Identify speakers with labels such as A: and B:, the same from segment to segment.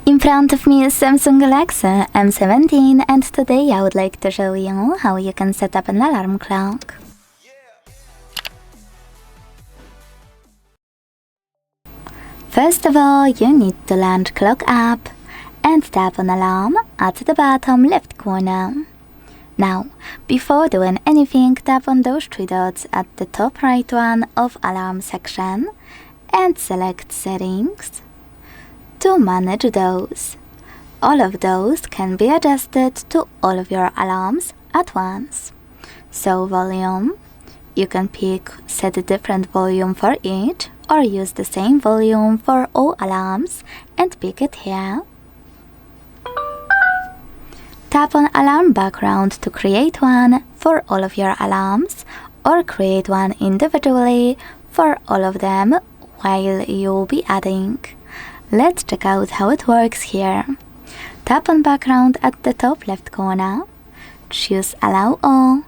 A: In front of me is Samsung Galaxy M17 and today I would like to show you how you can set up an alarm clock. First of all, you need to launch Clock app and tap on Alarm at the bottom left corner. Now, before doing anything, tap on those three dots at the top right one of Alarm section and select Settings. To manage those. All of those can be adjusted to all of your alarms at once. So volume, you can pick set a different volume for each or use the same volume for all alarms and pick it here. Tap on Alarm Background to create one for all of your alarms or create one individually for all of them while you'll be adding. Let's check out how it works here. Tap on Background at the top left corner, choose Allow All,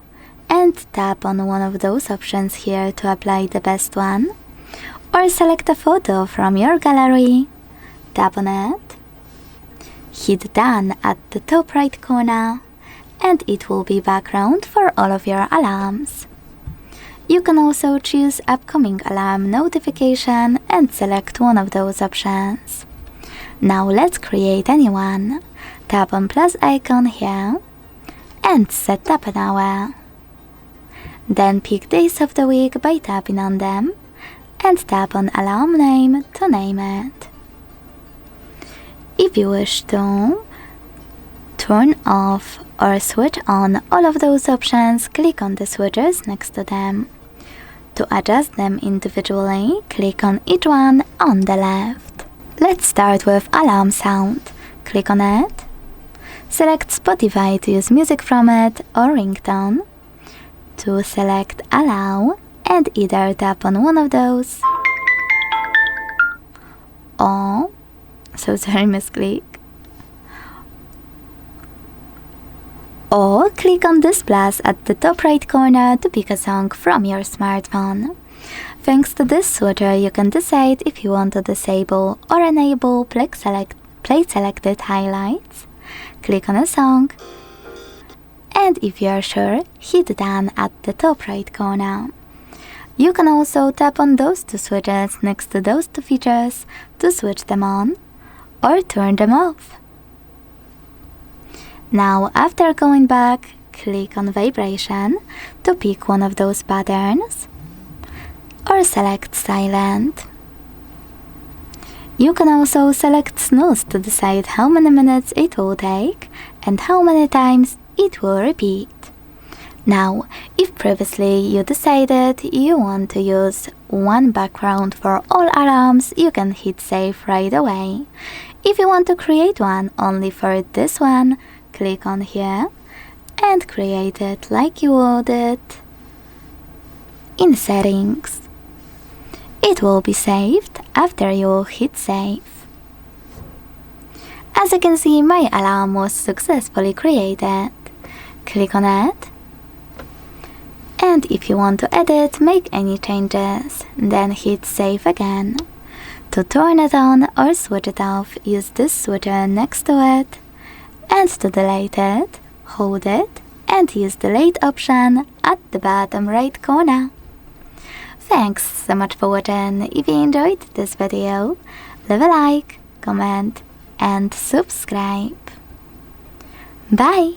A: and tap on one of those options here to apply the best one. Or select a photo from your gallery, tap on it, hit Done at the top right corner, and it will be background for all of your alarms. You can also choose Upcoming Alarm Notification and select one of those options. Now let's create a new one. Tap on plus icon here and set up an hour. Then pick days of the week by tapping on them and tap on Alarm Name to name it. If you wish to turn off or switch on all of those options, click on the switches next to them. To adjust them individually, click on each one on the left. Let's start with Alarm Sound. Click on it. Select Spotify to use music from it or ringtone. To select Allow and either tap on one of those or, misclick. Or click on this plus at the top right corner to pick a song from your smartphone. Thanks to this switcher, you can decide if you want to disable or enable play selected highlights. Click on a song, and if you are sure, hit Done at the top right corner. You can also tap on those two switches next to those two features to switch them on or turn them off. Now, after going back, click on Vibration to pick one of those patterns or select Silent. You can also select Snooze to decide how many minutes it will take and how many times it will repeat. Now, if previously you decided you want to use one background for all alarms, you can hit Save right away. If you want to create one only for this one, click on here and create it like you would it in Settings. It will be saved after you hit Save. As you can see, my alarm was successfully created. Click on it. And if you want to edit, make any changes, then hit Save again. To turn it on or switch it off, use this switcher next to it. And to delete it, hold it and use the Delete option at the bottom right corner. Thanks so much for watching. If you enjoyed this video, leave a like, comment and subscribe. Bye!